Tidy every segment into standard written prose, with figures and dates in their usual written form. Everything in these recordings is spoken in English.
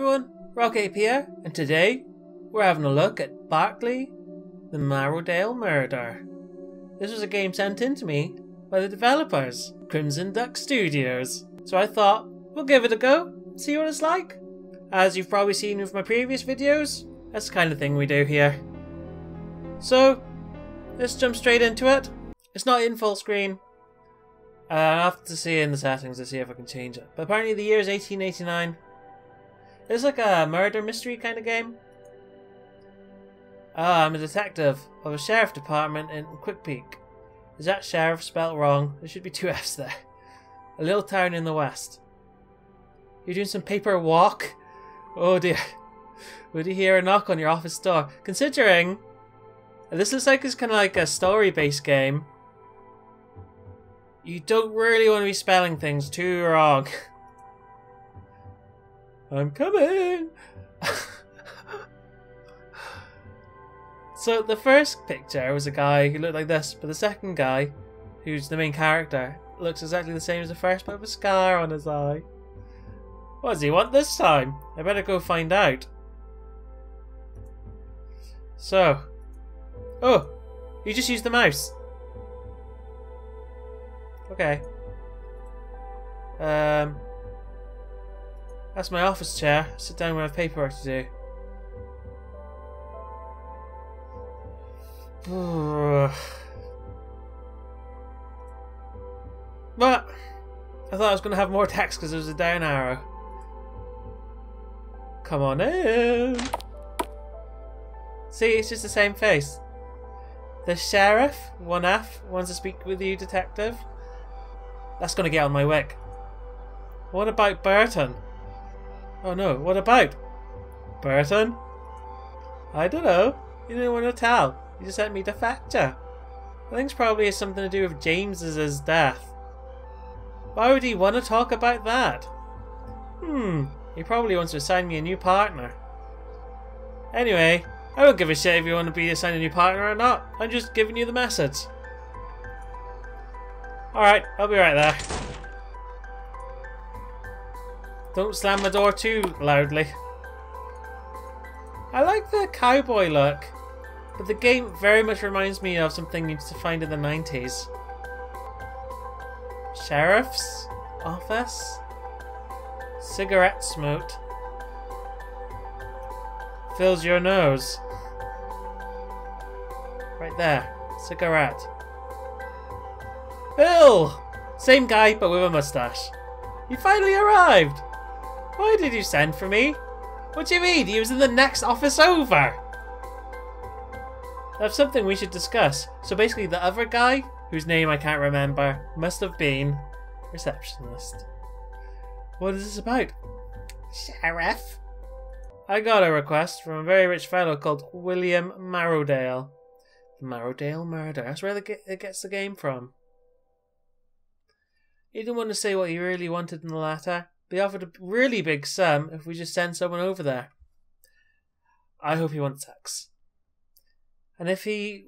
everyone, Rocket here, and today we're having a look at Barclay, the Marrowdale Murder. This was a game sent in to me by the developers, Crimson Duck Studios, so I thought we'll give it a go, see what it's like. As you've probably seen with my previous videos, that's the kind of thing we do here. So, let's jump straight into it. It's not in full screen. I'll have to see in the settings to see if I can change it. But apparently the year is 1889. It's like a murder mystery kind of game. I'm a detective of a sheriff department in Quick Peak. Is that sheriff spelt wrong? There should be two F's there. A little town in the west. You're doing some paper walk? Oh dear. Would you hear a knock on your office door? Considering this looks like it's kind of like a story-based game, you don't really want to be spelling things too wrong. I'm coming! So the first picture was a guy who looked like this, but the second guy, who's the main character, looks exactly the same as the first, but with a scar on his eye. What does he want this time? I better go find out. So, oh, you just used the mouse. Okay. That's my office chair. Sit down when I have paperwork to do. But I thought I was going to have more text because there was a down arrow. Come on in. See, it's just the same face. The sheriff, 1F, wants to speak with you, detective. That's going to get on my wick. What about Burton? Oh no, what about Burton? I don't know. You didn't want to tell. You just sent me to fact check. I think it's probably something to do with James's death. Why would he want to talk about that? He probably wants to assign me a new partner. Anyway, I don't give a shit if you want to be assigned a new partner or not. I'm just giving you the message. Alright, I'll be right there. Don't slam the door too loudly. I like the cowboy look, but the game very much reminds me of something you used to find in the 90s. Sheriff's office? Cigarette smoke. Fills your nose. Right there. Cigarette. Bill! Same guy, but with a mustache. You finally arrived! Why did you send for me? What do you mean? He was in the next office over! I have something we should discuss. So basically the other guy, whose name I can't remember, must have been receptionist. What is this about? Sheriff? I got a request from a very rich fellow called William Marrowdale. The Marrowdale Murder. That's where it gets the game from. He didn't want to say what he really wanted in the letter. They offered a really big sum if we just send someone over there. I hope he wants sex. And if he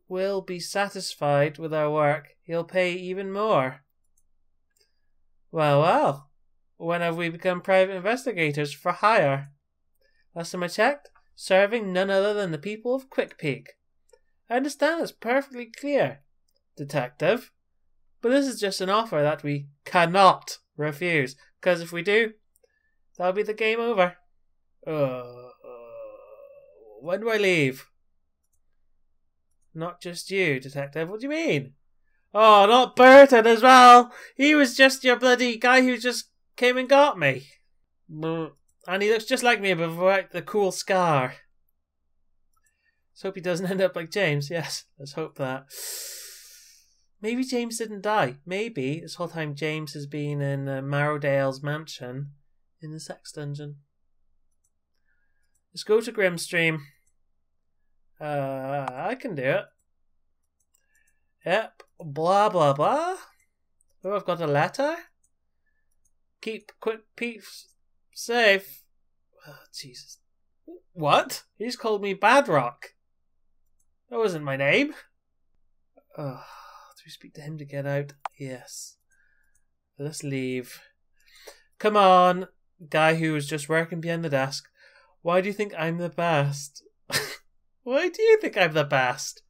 will be satisfied with our work, he'll pay even more. Well, well. When have we become private investigators for hire? Last time I checked, serving none other than the people of Quick Peak. I understand that's perfectly clear, detective. But this is just an offer that we cannot refuse. Because if we do, that'll be the game over. When do I leave? Not just you, detective. What do you mean? Oh, not Burton as well. He was just your bloody guy who just came and got me. And he looks just like me, but without the cool scar. Let's hope he doesn't end up like James. Yes, let's hope that. Maybe James didn't die. Maybe this whole time James has been in Marrowdale's mansion in the sex dungeon. Let's go to Grimstream. I can do it. Yep. Blah, blah, blah. Oh, I've got a letter. Keep Quick Peak safe. Oh, Jesus. What? He's called me Badrock. That wasn't my name. Oh. Do we speak to him to get out? Yes. Let's leave. Come on. guy who was just working behind the desk. Why do you think I'm the best? Why do you think I'm the best?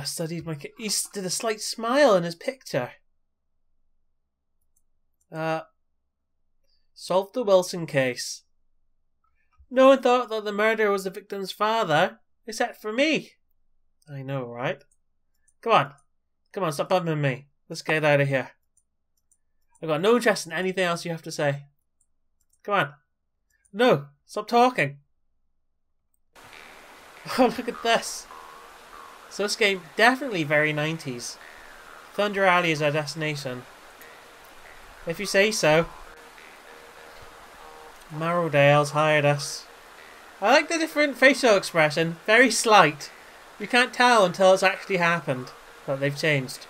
Studied my... He did a slight smile in his picture. Solved the Wilson case. No one thought that the murderer was the victim's father, except for me. I know, right? Come on. Come on, stop bumping me. Let's get out of here. I've got no interest in anything else you have to say. Come on. No, stop talking. Oh, look at this. So this game, definitely very 90s. Thunder Alley is our destination. If you say so. Marrowdale's hired us. I like the different facial expression. Very slight. You can't tell until it's actually happened that they've changed.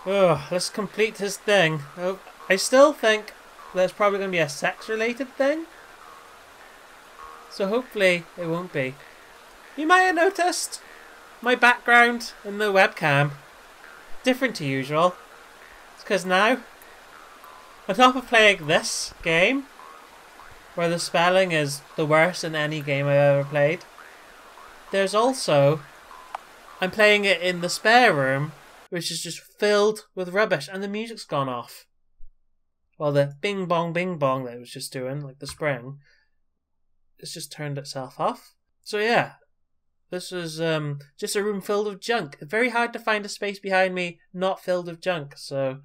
Oh, let's complete this thing. Oh, I still think there's probably going to be a sex-related thing. So hopefully it won't be. You might have noticed my background in the webcam different to usual. It's because now, on top of playing this game, where the spelling is the worst in any game I've ever played, there's also, I'm playing it in the spare room, which is just filled with rubbish, and the music's gone off. Well, the bing bong that it was just doing, like the spring, it's just turned itself off. So yeah, this was just a room filled with junk. Very hard to find a space behind me not filled with junk, so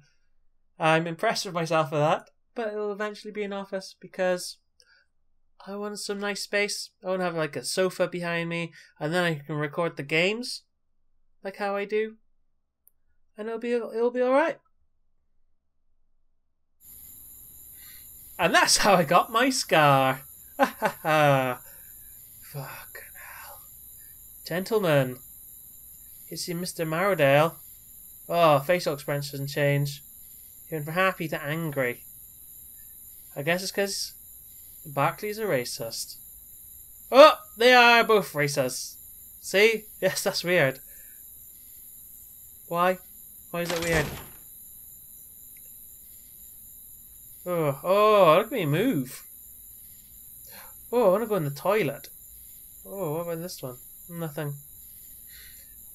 I'm impressed with myself for that. But it'll eventually be an office because I want some nice space. I want to have like a sofa behind me, and then I can record the games like how I do, and it'll be all right. And that's how I got my scar. Ha ha ha. Fucking hell. Gentlemen. You see Mr. Marrowdale. Oh, facial expression change. He went from happy to angry. I guess it's because Barclay's a racist. Oh, they are both racists. See? Yes, that's weird. Why? Why is it weird? Oh, look at me move. Oh, I want to go in the toilet. Oh, what about this one? Nothing.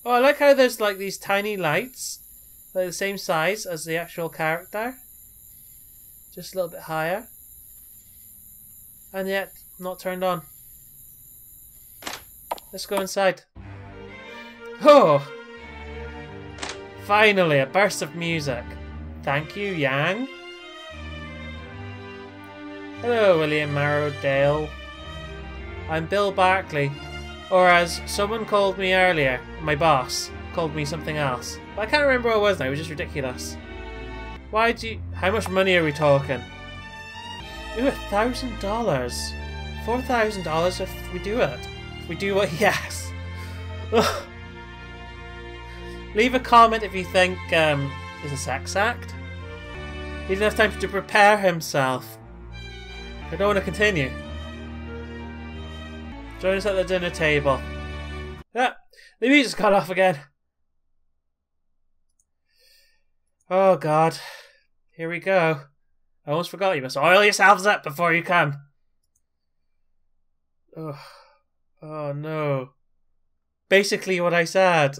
Oh, I like how there's like these tiny lights, like the same size as the actual character. Just a little bit higher. And yet, not turned on. Let's go inside. Oh! Finally, a burst of music. Thank you, Yang. Hello, William Marrowdale. I'm Bill Barclay. Or as someone called me earlier, my boss called me something else. But I can't remember what it was now, it was just ridiculous. How much money are we talking? Ooh, $1,000. $4,000 if we do it. If we do what he asks. Leave a comment if you think it's a sex act. He didn't have time to prepare himself. I don't want to continue. Join us at the dinner table. Ah, the music's got off again. Oh God. Here we go. I almost forgot you must oil yourselves up before you come. Oh no. Basically what I said.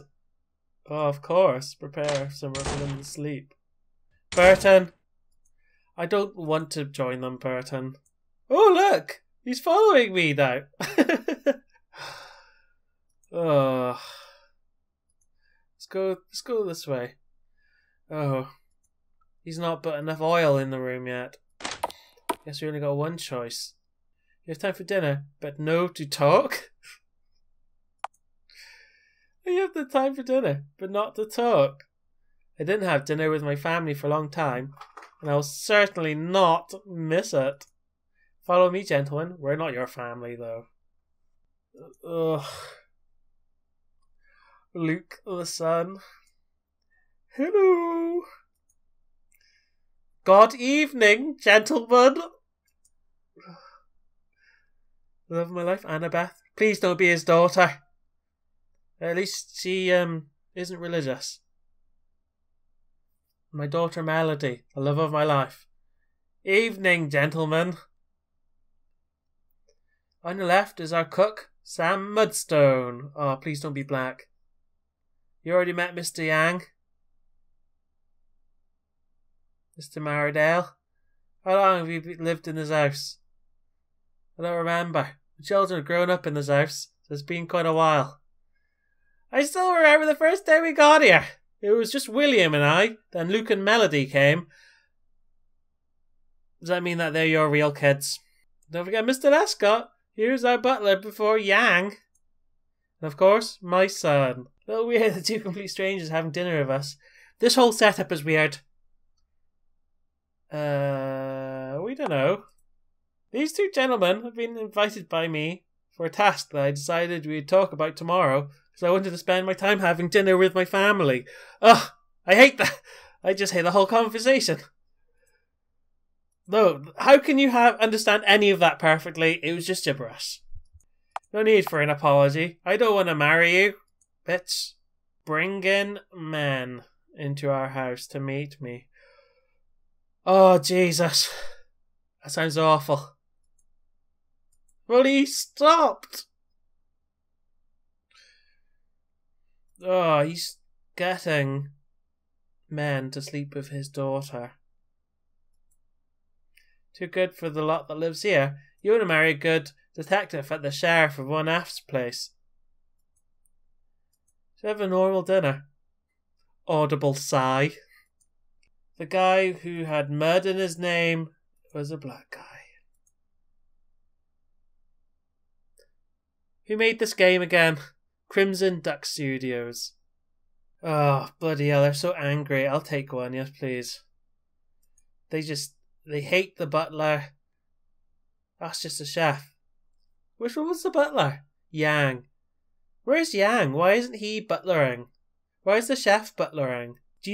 Oh, of course. Prepare somewhere for them to sleep. Burton. I don't want to join them, Burton. Oh, look! He's following me now. Oh. Let's go this way. Oh. He's not put enough oil in the room yet. Guess we only got one choice. You have time for dinner, but no to talk? You have the time for dinner, but not to talk. I didn't have dinner with my family for a long time, and I will certainly not miss it. Follow me, gentlemen. We're not your family, though. Ugh. Luke the son. Hello. Good evening, gentlemen. Love of my life, Annabeth. Please don't be his daughter. At least she isn't religious. My daughter Melody, the love of my life. Evening, gentlemen. On the left is our cook, Sam Mudstone. Oh, please don't be black. You already met Mr. Yang? Mr. Marrowdale? How long have you lived in this house? I don't remember. The children have grown up in this house, so it's been quite a while. I still remember the first day we got here. It was just William and I. Then Luke and Melody came. Does that mean that they're your real kids? Don't forget Mr. Lescott. Here's our butler before Yang. And of course, my son. A little weird the two complete strangers having dinner with us. This whole setup is weird. We don't know. These two gentlemen have been invited by me for a task that I decided we'd talk about tomorrow because I wanted to spend my time having dinner with my family. Ugh, I hate that. I just hate the whole conversation. No, how can you understand any of that perfectly? It was just gibberish. No need for an apology. I don't want to marry you, bitch. Bring in men into our house to meet me. Oh, Jesus. That sounds awful. Well, he stopped. Oh, he's getting men to sleep with his daughter. Too good for the lot that lives here. You want to marry a good detective at the sheriff of 1F's place. Should have a normal dinner. Audible sigh. The guy who had mud in his name was a black guy. Who made this game again? Crimson Duck Studios. Oh, bloody hell, they're so angry. I'll take one, yes please. They hate the butler. That's just a chef. Which one was the butler? Yang. Where's Yang? Why isn't he butlering? Why is the chef butlering? Do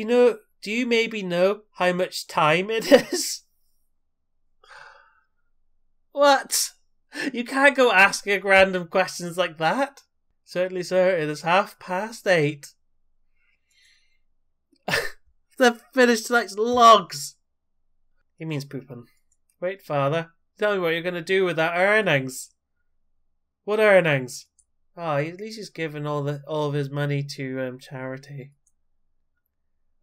you maybe know how much time it is? What? You can't go asking random questions like that. Certainly, sir, it is 8:30. They've finished tonight's logs. He means pooping. Wait, father. Tell me what you're going to do with that earnings. What earnings? Oh, at least he's given all of his money to charity.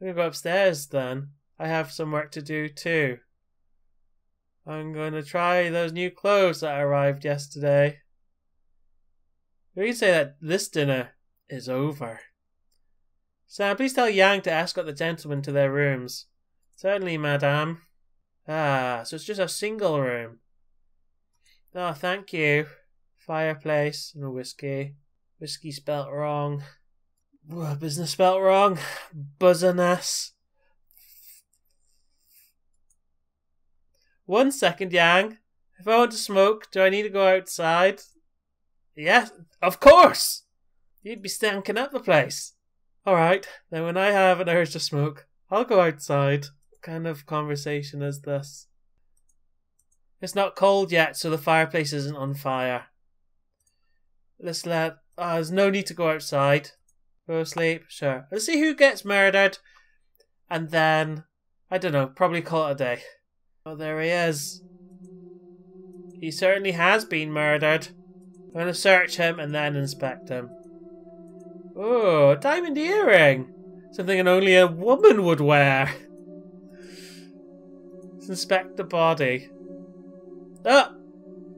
I'm going to go upstairs then. I have some work to do too. I'm going to try those new clothes that arrived yesterday. We can say that this dinner is over. Sam, please tell Yang to escort the gentlemen to their rooms. Certainly, madame. Ah, so it's just a single room. Oh, thank you. Fireplace and a whiskey. Whiskey spelt wrong. Business spelt wrong. Buzzerness. 1 second, Yang. If I want to smoke, do I need to go outside? Yes, of course! You'd be stanking up the place. Alright, then when I have an urge to smoke, I'll go outside. What kind of conversation is this? It's not cold yet, so the fireplace isn't on fire. There's no need to go outside. Go to sleep, sure. Let's see who gets murdered. And then, I don't know, probably call it a day. Oh, there he is. He certainly has been murdered. I'm going to search him and then inspect him. Oh, a diamond earring. Something only a woman would wear. Let's inspect the body. Oh!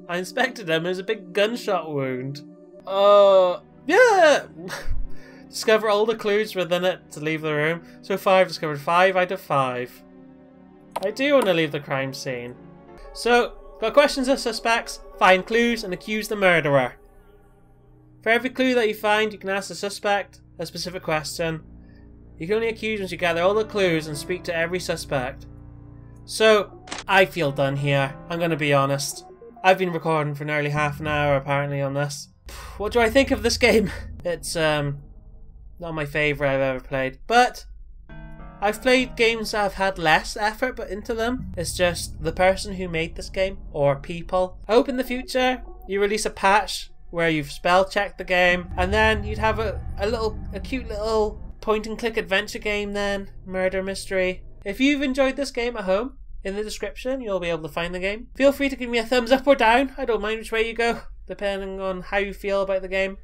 I inspected him. There's a big gunshot wound. Oh, yeah! Discover all the clues within it to leave the room. So far I've discovered 5 out of 5. I do want to leave the crime scene. So, got questions of suspects, find clues and accuse the murderer. For every clue that you find, you can ask the suspect a specific question. You can only accuse once you gather all the clues and speak to every suspect. So, I feel done here. I'm going to be honest. I've been recording for nearly half an hour apparently on this. What do I think of this game? It's not my favourite I've ever played, but I've played games that have had less effort put into them. It's just the person who made this game, or people. I hope in the future you release a patch where you've spell checked the game, and then you'd have a cute little point-and-click adventure game then, murder mystery. If you've enjoyed this game at home, in the description you'll be able to find the game. Feel free to give me a thumbs up or down. I don't mind which way you go, depending on how you feel about the game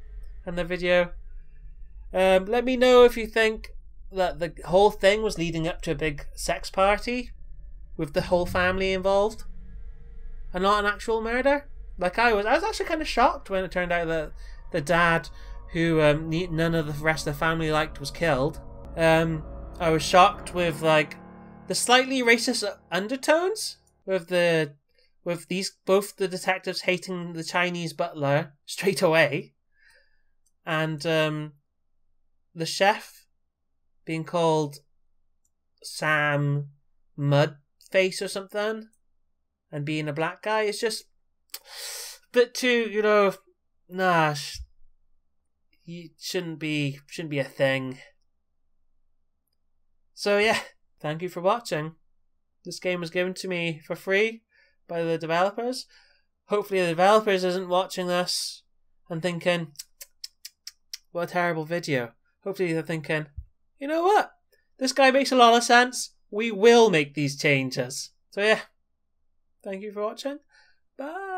and the video. Let me know if you think that the whole thing was leading up to a big sex party with the whole family involved and not an actual murder. Like I was actually kind of shocked when it turned out that the dad, who none of the rest of the family liked, was killed. I was shocked with like the slightly racist undertones with both the detectives hating the Chinese butler straight away, and the chef being called Sam Mudface or something, and being a black guy. It's just a bit too, nah. You shouldn't be a thing. So yeah, thank you for watching. This game was given to me for free by the developers. Hopefully the developers isn't watching this and thinking, what a terrible video. Hopefully they're thinking, you know what? This guy makes a lot of sense. We will make these changes. So yeah, thank you for watching. Bye.